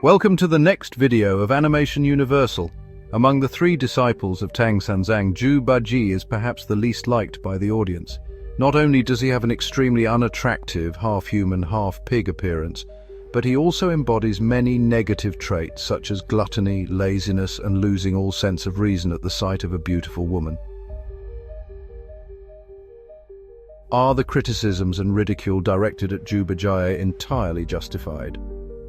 Welcome to the next video of Animation Universal. Among the three disciples of Tang Sanzang, Zhu Bajie is perhaps the least liked by the audience. Not only does he have an extremely unattractive, half-human, half-pig appearance, but he also embodies many negative traits such as gluttony, laziness, and losing all sense of reason at the sight of a beautiful woman. Are the criticisms and ridicule directed at Zhu Bajie entirely justified?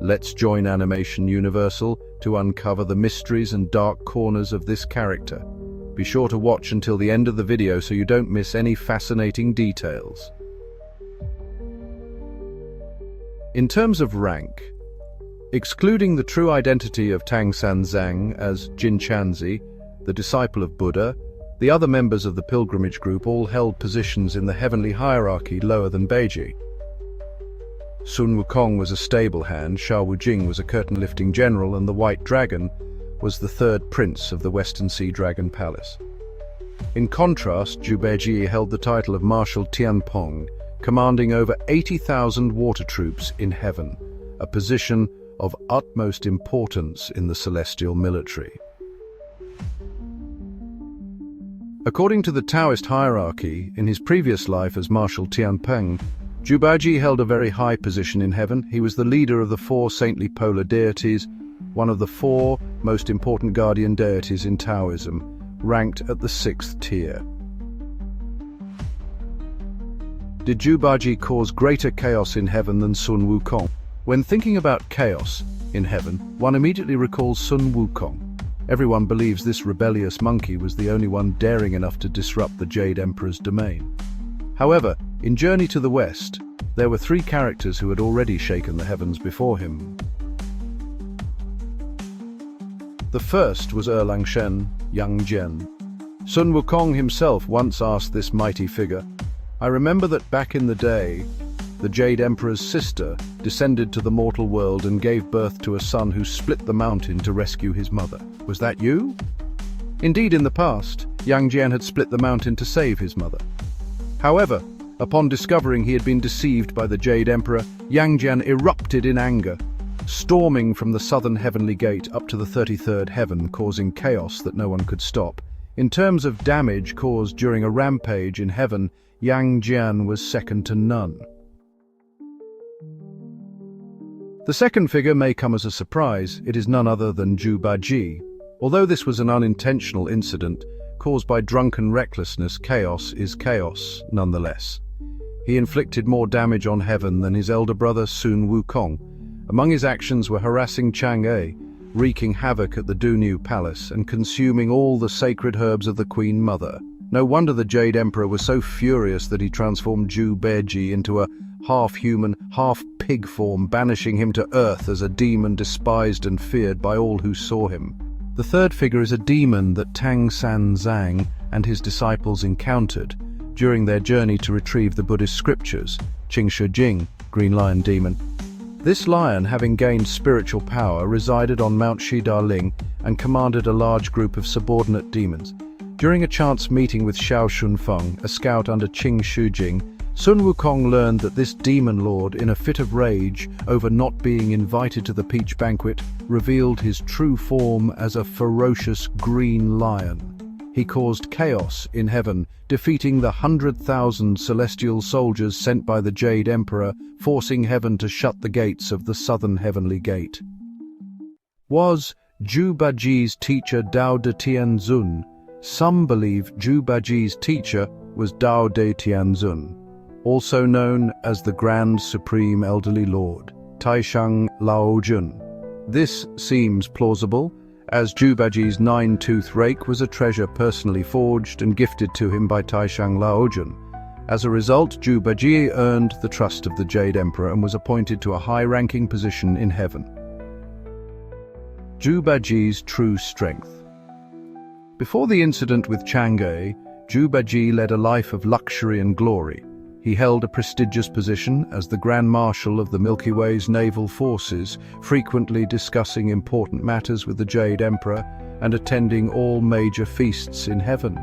Let's join Animation Universal to uncover the mysteries and dark corners of this character. Be sure to watch until the end of the video so you don't miss any fascinating details. In terms of rank, excluding the true identity of Tang Sanzang as Jin Chanzi, the disciple of Buddha, the other members of the pilgrimage group all held positions in the heavenly hierarchy lower than Bajie. Sun Wukong was a stable hand, Sha Wujing was a curtain-lifting general, and the White Dragon was the third prince of the Western Sea Dragon Palace. In contrast, Zhu Bajie held the title of Marshal Tian Peng, commanding over 80,000 water troops in heaven, a position of utmost importance in the celestial military. According to the Taoist hierarchy, in his previous life as Marshal Tian Peng, Zhu Bajie held a very high position in heaven. He was the leader of the four saintly polar deities, one of the four most important guardian deities in Taoism, ranked at the 6th tier. Did Zhu Bajie cause greater chaos in heaven than Sun Wukong? When thinking about chaos in heaven, one immediately recalls Sun Wukong. Everyone believes this rebellious monkey was the only one daring enough to disrupt the Jade Emperor's domain. However, in Journey to the West, there were three characters who had already shaken the heavens before him. The first was Erlang Yang Jian. Sun Wukong himself once asked this mighty figure, "I remember that back in the day, the Jade Emperor's sister descended to the mortal world and gave birth to a son who split the mountain to rescue his mother. Was that you?" Indeed, in the past, Yang Jian had split the mountain to save his mother. However, upon discovering he had been deceived by the Jade Emperor, Yang Jian erupted in anger, storming from the southern heavenly gate up to the 33rd heaven, causing chaos that no one could stop. In terms of damage caused during a rampage in heaven, Yang Jian was second to none. The second figure may come as a surprise. It is none other than Zhu Bajie. Although this was an unintentional incident caused by drunken recklessness, chaos is chaos nonetheless. He inflicted more damage on heaven than his elder brother Sun Wukong. Among his actions were harassing Chang'e, wreaking havoc at the Dunyu Palace, and consuming all the sacred herbs of the Queen Mother. No wonder the Jade Emperor was so furious that he transformed Zhu Bajie into a half-human, half-pig form, banishing him to earth as a demon despised and feared by all who saw him. The third figure is a demon that Tang Sanzang and his disciples encountered during their journey to retrieve the Buddhist scriptures, Jing, Green Lion Demon. This lion, having gained spiritual power, resided on Mount Shidaling and commanded a large group of subordinate demons. During a chance meeting with Xiao Shunfeng, a scout under Jing, Sun Wukong learned that this demon lord, in a fit of rage over not being invited to the peach banquet, revealed his true form as a ferocious green lion. He caused chaos in heaven, defeating the 100,000 celestial soldiers sent by the Jade Emperor, forcing heaven to shut the gates of the southern heavenly gate. Was Zhu Bajie's teacher Dao de Tianzun? Some believe Zhu Bajie's teacher was Dao de Tianzun, also known as the Grand Supreme Elderly Lord, Taishang Laojun. This seems plausible, as Zhu Bajie's 9-tooth rake was a treasure personally forged and gifted to him by Taishang Laojun. As a result, Zhu Bajie earned the trust of the Jade Emperor and was appointed to a high-ranking position in heaven. Zhu Bajie's true strength. Before the incident with Chang'e, Zhu Bajie led a life of luxury and glory. He held a prestigious position as the Grand Marshal of the Milky Way's naval forces, frequently discussing important matters with the Jade Emperor and attending all major feasts in heaven.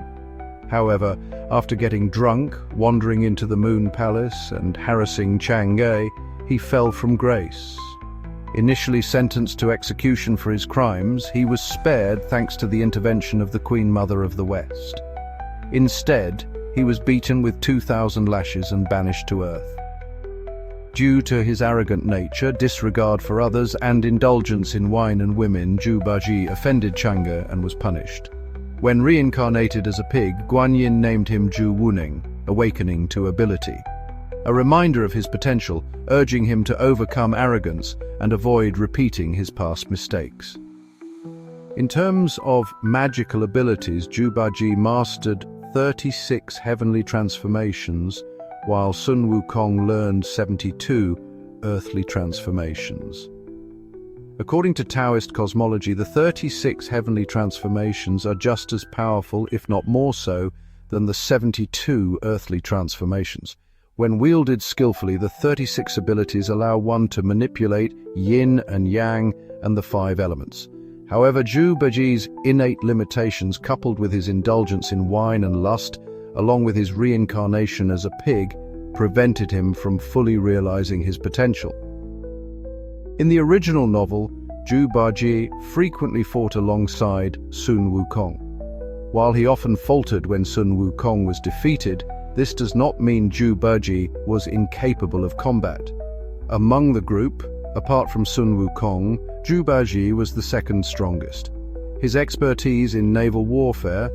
However, after getting drunk, wandering into the Moon Palace, and harassing Chang'e, he fell from grace. Initially sentenced to execution for his crimes, he was spared thanks to the intervention of the Queen Mother of the West. Instead, he was beaten with 2,000 lashes and banished to earth. Due to his arrogant nature, disregard for others, and indulgence in wine and women, Zhu Bajie offended Chang'e and was punished. When reincarnated as a pig, Guanyin named him Zhu Wuning, awakening to ability, a reminder of his potential, urging him to overcome arrogance and avoid repeating his past mistakes. In terms of magical abilities, Zhu Bajie mastered 36 heavenly transformations, while Sun Wukong learned 72 earthly transformations. According to Taoist cosmology, the 36 heavenly transformations are just as powerful, if not more so, than the 72 earthly transformations. When wielded skillfully, the 36 abilities allow one to manipulate yin and yang and the 5 elements. However, Zhu Bajie's innate limitations, coupled with his indulgence in wine and lust, along with his reincarnation as a pig, prevented him from fully realizing his potential. In the original novel, Zhu Bajie frequently fought alongside Sun Wukong. While he often faltered when Sun Wukong was defeated, this does not mean Zhu Bajie was incapable of combat. Among the group, apart from Sun Wukong, Zhu Bajie was the second strongest. His expertise in naval warfare,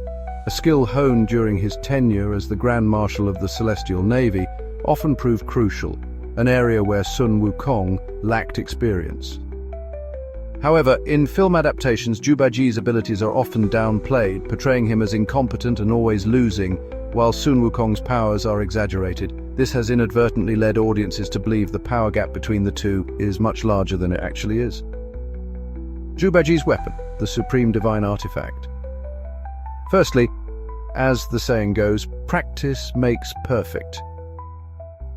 a skill honed during his tenure as the Grand Marshal of the Celestial Navy, often proved crucial, an area where Sun Wukong lacked experience. However, in film adaptations, Zhu Bajie's abilities are often downplayed, portraying him as incompetent and always losing, while Sun Wukong's powers are exaggerated. This has inadvertently led audiences to believe the power gap between the two is much larger than it actually is. Zhu Bajie's weapon, the supreme divine artifact. Firstly, as the saying goes, practice makes perfect.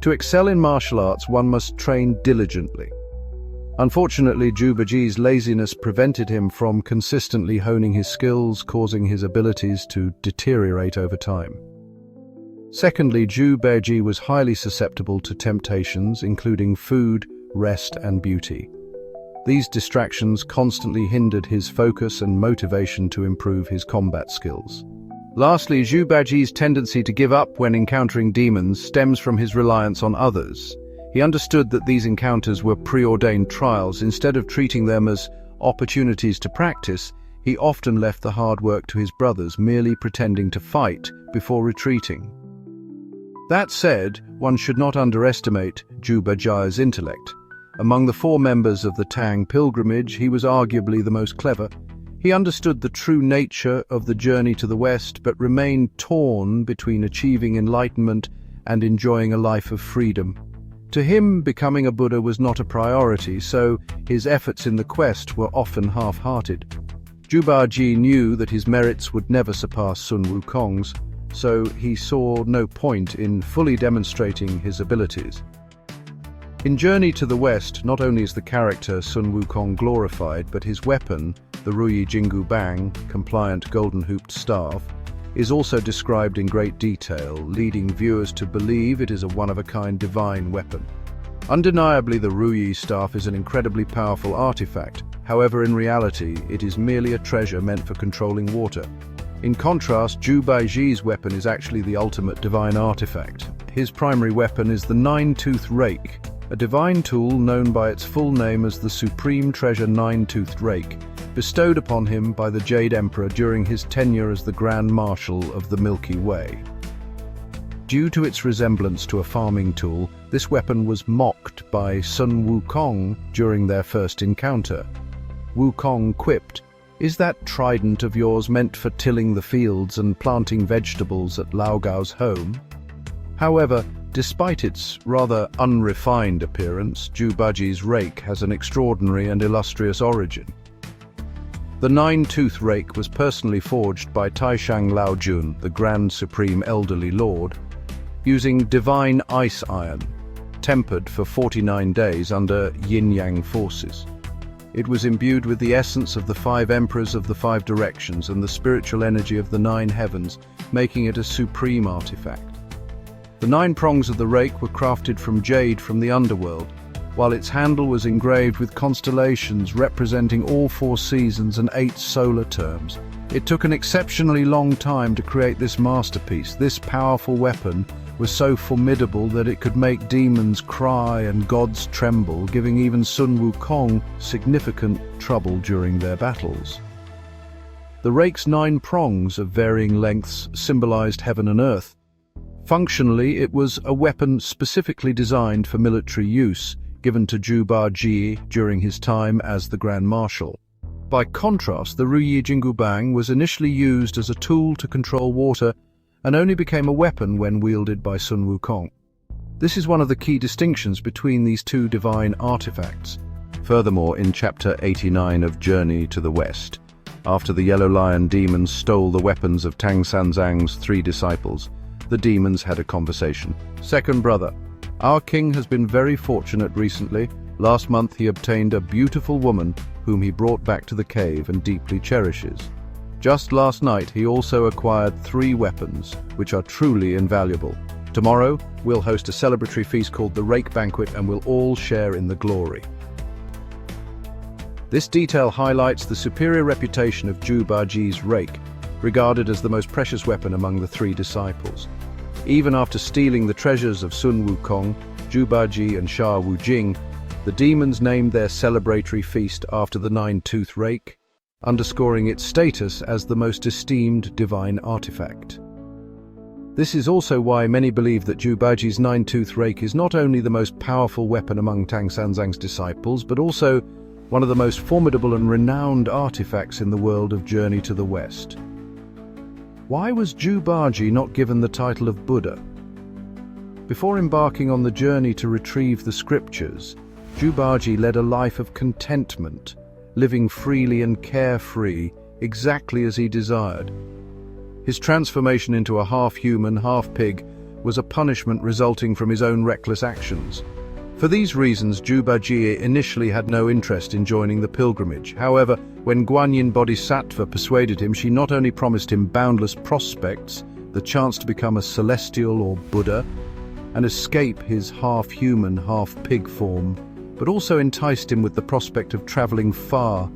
To excel in martial arts, one must train diligently. Unfortunately, Zhu Bajie's laziness prevented him from consistently honing his skills, causing his abilities to deteriorate over time. Secondly, Zhu Bajie was highly susceptible to temptations, including food, rest, and beauty. These distractions constantly hindered his focus and motivation to improve his combat skills. Lastly, Zhu Bajie's tendency to give up when encountering demons stems from his reliance on others. He understood that these encounters were preordained trials. Instead of treating them as opportunities to practice, he often left the hard work to his brothers, merely pretending to fight before retreating. That said, one should not underestimate Zhu Bajie's intellect. Among the 4 members of the Tang pilgrimage, he was arguably the most clever. He understood the true nature of the journey to the West, but remained torn between achieving enlightenment and enjoying a life of freedom. To him, becoming a Buddha was not a priority, so his efforts in the quest were often half-hearted. Zhu Bajie knew that his merits would never surpass Sun Wukong's, so he saw no point in fully demonstrating his abilities. In Journey to the West, not only is the character Sun Wukong glorified, but his weapon, the Ruyi Jingu Bang, compliant golden-hooped staff, is also described in great detail, leading viewers to believe it is a one-of-a-kind divine weapon. Undeniably, the Ruyi staff is an incredibly powerful artifact. However, in reality, it is merely a treasure meant for controlling water. In contrast, Zhu Bajie's weapon is actually the ultimate divine artifact. His primary weapon is the 9-toothed rake, a divine tool known by its full name as the Supreme Treasure 9-toothed Rake, bestowed upon him by the Jade Emperor during his tenure as the Grand Marshal of the Milky Way. Due to its resemblance to a farming tool, this weapon was mocked by Sun Wukong during their first encounter. Wukong quipped, "Is that trident of yours meant for tilling the fields and planting vegetables at Lao Gao's home?" However, despite its rather unrefined appearance, Zhu Bajie's rake has an extraordinary and illustrious origin. The 9-tooth rake was personally forged by Taishang Laojun, the Grand Supreme Elderly Lord, using divine ice iron, tempered for 49 days under yin-yang forces. It was imbued with the essence of the 5 emperors of the 5 directions and the spiritual energy of the 9 heavens, making it a supreme artifact. The 9 prongs of the rake were crafted from jade from the underworld, while its handle was engraved with constellations representing all 4 seasons and 8 solar terms. It took an exceptionally long time to create this masterpiece. This powerful weapon was so formidable that it could make demons cry and gods tremble, giving even Sun Wukong significant trouble during their battles. The rake's 9 prongs of varying lengths symbolized heaven and earth. Functionally, it was a weapon specifically designed for military use, given to Zhu Bajie during his time as the Grand Marshal. By contrast, the Ruyi Jingubang was initially used as a tool to control water and only became a weapon when wielded by Sun Wukong. This is one of the key distinctions between these 2 divine artifacts. Furthermore, in Chapter 89 of Journey to the West, after the Yellow Lion demons stole the weapons of Tang Sanzang's 3 disciples, the demons had a conversation. Second brother, our king has been very fortunate recently. Last month he obtained a beautiful woman whom he brought back to the cave and deeply cherishes. Just last night he also acquired 3 weapons, which are truly invaluable. Tomorrow we'll host a celebratory feast called the Rake Banquet and we'll all share in the glory. This detail highlights the superior reputation of Zhu Bajie's rake, regarded as the most precious weapon among the 3 disciples. Even after stealing the treasures of Sun Wukong, Zhu Bajie and Sha Wujing, the demons named their celebratory feast after the 9-tooth rake, underscoring its status as the most esteemed divine artifact. This is also why many believe that Zhu Bajie's 9-tooth rake is not only the most powerful weapon among Tang Sanzang's disciples, but also one of the most formidable and renowned artifacts in the world of Journey to the West. Why was Zhu Bajie not given the title of Buddha? Before embarking on the journey to retrieve the scriptures, Zhu Bajie led a life of contentment, living freely and carefree, exactly as he desired. His transformation into a half-human, half-pig was a punishment resulting from his own reckless actions. For these reasons, Zhu Bajie initially had no interest in joining the pilgrimage. However, when Guanyin Bodhisattva persuaded him, she not only promised him boundless prospects, the chance to become a celestial or Buddha, and escape his half-human, half-pig form, but also enticed him with the prospect of traveling far,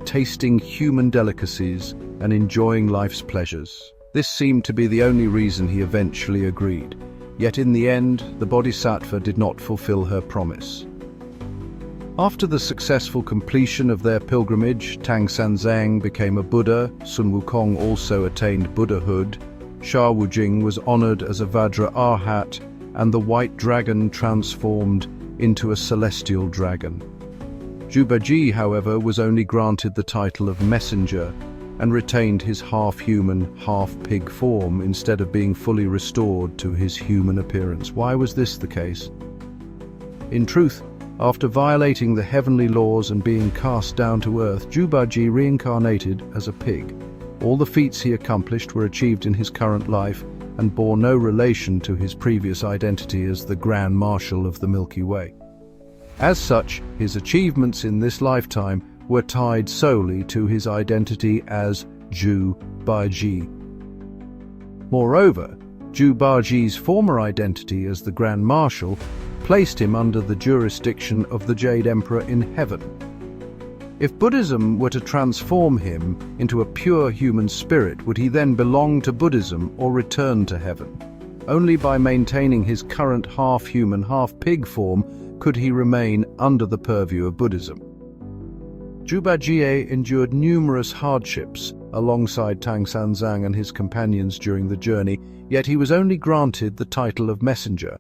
tasting human delicacies, and enjoying life's pleasures. This seemed to be the only reason he eventually agreed. Yet in the end, the Bodhisattva did not fulfill her promise. After the successful completion of their pilgrimage, Tang Sanzang became a Buddha, Sun Wukong also attained Buddhahood, Sha Wujing was honored as a Vajra Arhat, and the white dragon transformed into a celestial dragon. Zhu Bajie, however, was only granted the title of messenger and retained his half-human, half-pig form instead of being fully restored to his human appearance. Why was this the case? In truth, after violating the heavenly laws and being cast down to earth, Zhu Bajie reincarnated as a pig. All the feats he accomplished were achieved in his current life and bore no relation to his previous identity as the Grand Marshal of the Milky Way. As such, his achievements in this lifetime were tied solely to his identity as Zhu Bajie. Moreover, Zhu Bajie's former identity as the Grand Marshal placed him under the jurisdiction of the Jade Emperor in heaven. If Buddhism were to transform him into a pure human spirit, would he then belong to Buddhism or return to heaven? Only by maintaining his current half-human, half-pig form could he remain under the purview of Buddhism. Zhu Bajie endured numerous hardships alongside Tang Sanzang and his companions during the journey, yet he was only granted the title of messenger.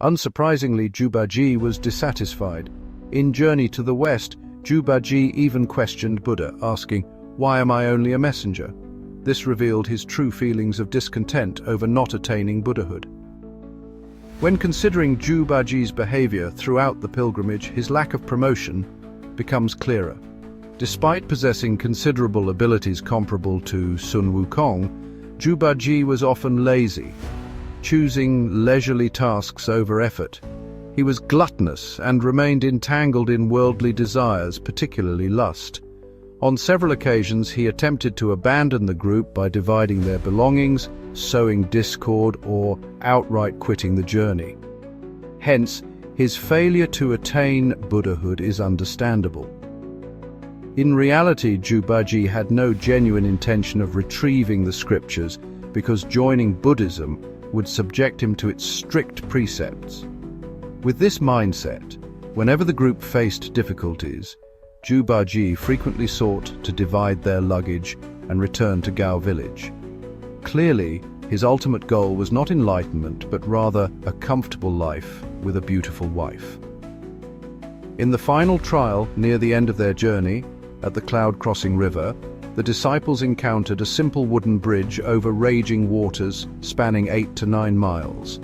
Unsurprisingly, Zhu Bajie was dissatisfied. In Journey to the West, Zhu Bajie even questioned Buddha, asking, "Why am I only a messenger?" This revealed his true feelings of discontent over not attaining Buddhahood. When considering Zhu Bajie's behavior throughout the pilgrimage, his lack of promotion becomes clearer. Despite possessing considerable abilities comparable to Sun Wukong, Zhu Bajie was often lazy, choosing leisurely tasks over effort. He was gluttonous and remained entangled in worldly desires, particularly lust. On several occasions, he attempted to abandon the group by dividing their belongings, sowing discord, or outright quitting the journey. Hence, his failure to attain Buddhahood is understandable. In reality, Zhu Bajie had no genuine intention of retrieving the scriptures because joining Buddhism would subject him to its strict precepts. With this mindset, whenever the group faced difficulties, Zhu Bajie frequently sought to divide their luggage and return to Gao village. Clearly, his ultimate goal was not enlightenment, but rather a comfortable life with a beautiful wife. In the final trial, near the end of their journey, at the cloud-crossing river, the disciples encountered a simple wooden bridge over raging waters spanning 8 to 9 miles.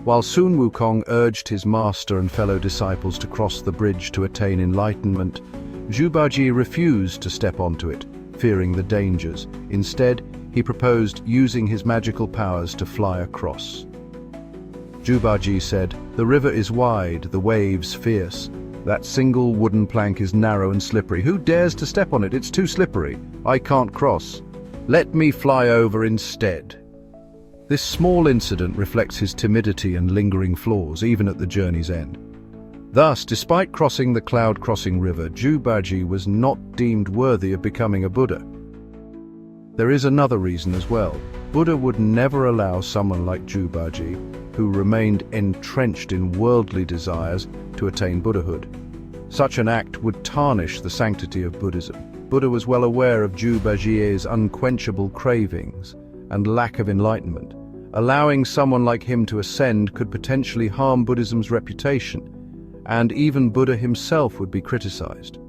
While Sun Wukong urged his master and fellow disciples to cross the bridge to attain enlightenment, Zhu Bajie refused to step onto it, fearing the dangers. Instead, he proposed using his magical powers to fly across. Zhu Bajie said, "The river is wide, the waves fierce. That single wooden plank is narrow and slippery. Who dares to step on it? It's too slippery. I can't cross. Let me fly over instead." This small incident reflects his timidity and lingering flaws, even at the journey's end. Thus, despite crossing the cloud-crossing river, Zhu Bajie was not deemed worthy of becoming a Buddha. There is another reason as well. Buddha would never allow someone like Zhu Bajie, who remained entrenched in worldly desires, to attain Buddhahood. Such an act would tarnish the sanctity of Buddhism. Buddha was well aware of Zhu Bajie's unquenchable cravings and lack of enlightenment. Allowing someone like him to ascend could potentially harm Buddhism's reputation, and even Buddha himself would be criticized.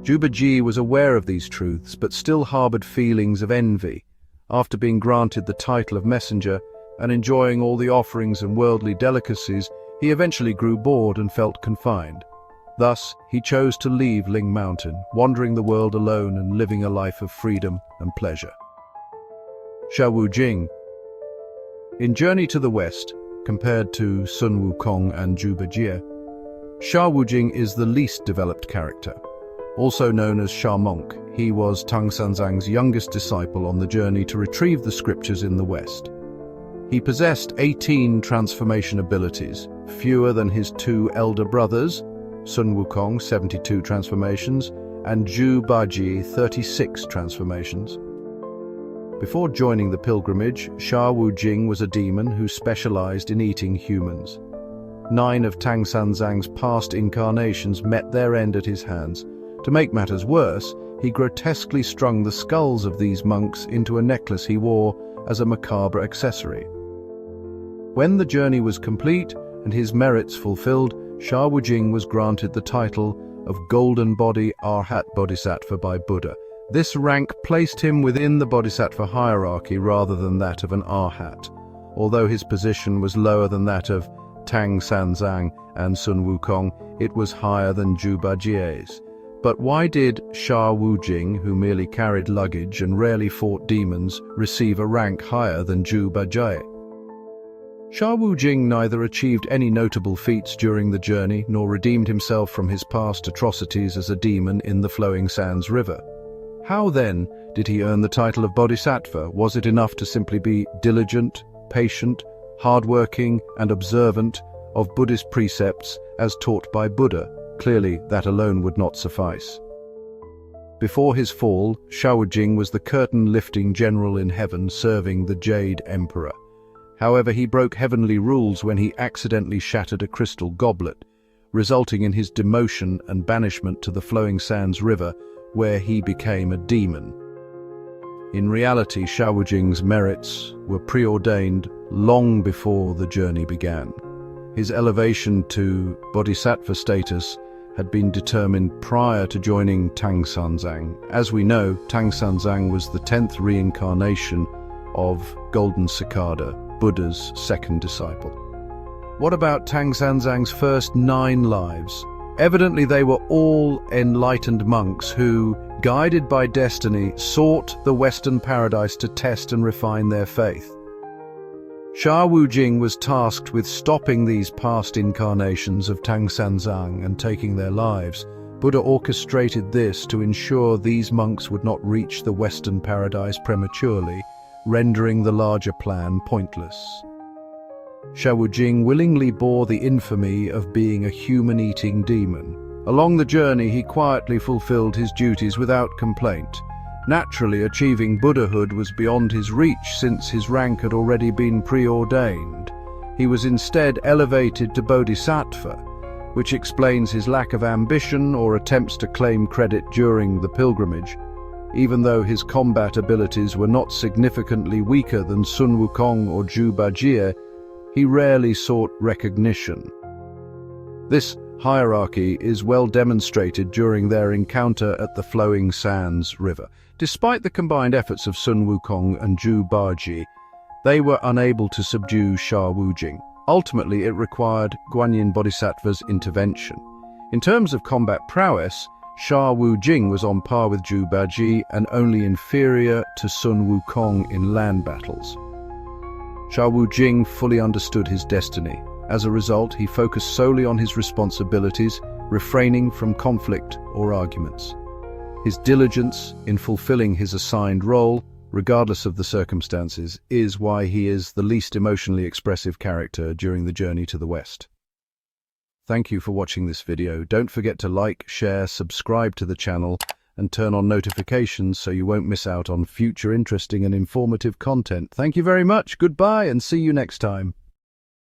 Zhu Bajie was aware of these truths, but still harbored feelings of envy. After being granted the title of messenger and enjoying all the offerings and worldly delicacies, he eventually grew bored and felt confined. Thus, he chose to leave Ling Mountain, wandering the world alone and living a life of freedom and pleasure. Sha Wujing. In Journey to the West, compared to Sun Wukong and Zhu Bajie, Sha Wujing is the least developed character. Also known as Sha Monk, he was Tang Sanzang's youngest disciple on the journey to retrieve the scriptures in the West. He possessed 18 transformation abilities, fewer than his 2 elder brothers, Sun Wukong 72 transformations, and Zhu Bajie 36 transformations. Before joining the pilgrimage, Sha Wujing was a demon who specialized in eating humans. 9 of Tang Sanzang's past incarnations met their end at his hands. To make matters worse, he grotesquely strung the skulls of these monks into a necklace he wore as a macabre accessory. When the journey was complete and his merits fulfilled, Sha Wujing was granted the title of Golden Body Arhat Bodhisattva by Buddha. This rank placed him within the Bodhisattva hierarchy rather than that of an Arhat, although his position was lower than that of Tang Sanzang and Sun Wukong. It was higher than Zhu Bajie's. But why did Sha Wujing, who merely carried luggage and rarely fought demons, receive a rank higher than Zhu Bajie? Sha Wujing neither achieved any notable feats during the journey nor redeemed himself from his past atrocities as a demon in the flowing sands river. How then did he earn the title of Bodhisattva? Was it enough to simply be diligent, patient, hardworking, and observant of Buddhist precepts as taught by Buddha? Clearly, that alone would not suffice. Before his fall, Sha Wujing was the curtain-lifting general in heaven serving the Jade Emperor. However, he broke heavenly rules when he accidentally shattered a crystal goblet, resulting in his demotion and banishment to the flowing sands river, where he became a demon. In reality, Sha Wujing's merits were preordained long before the journey began. His elevation to bodhisattva status had been determined prior to joining Tang Sanzang. As we know, Tang Sanzang was the 10th reincarnation of Golden Cicada, Buddha's second disciple. What about Tang Sanzang's first 9 lives? Evidently they were all enlightened monks who, guided by destiny, sought the Western paradise to test and refine their faith. Sha Wujing was tasked with stopping these past incarnations of Tang Sanzang and taking their lives. Buddha orchestrated this to ensure these monks would not reach the Western paradise prematurely, rendering the larger plan pointless. Zhu Bajie willingly bore the infamy of being a human-eating demon. Along the journey, he quietly fulfilled his duties without complaint. Naturally, achieving Buddhahood was beyond his reach since his rank had already been preordained. He was instead elevated to Bodhisattva, which explains his lack of ambition or attempts to claim credit during the pilgrimage. Even though his combat abilities were not significantly weaker than Sun Wukong or Zhu Bajie, he rarely sought recognition. This hierarchy is well demonstrated during their encounter at the Flowing Sands River. Despite the combined efforts of Sun Wukong and Zhu Bajie, they were unable to subdue Zhu Bajie. Ultimately, it required Guanyin Bodhisattva's intervention. In terms of combat prowess, Zhu Bajie was on par with Zhu Bajie and only inferior to Sun Wukong in land battles. Zhu Bajie fully understood his destiny. As a result, he focused solely on his responsibilities, refraining from conflict or arguments. His diligence in fulfilling his assigned role, regardless of the circumstances, is why he is the least emotionally expressive character during the journey to the West. Thank you for watching this video. Don't forget to like, share, subscribe to the channel, and turn on notifications so you won't miss out on future interesting and informative content. Thank you very much. Goodbye and see you next time.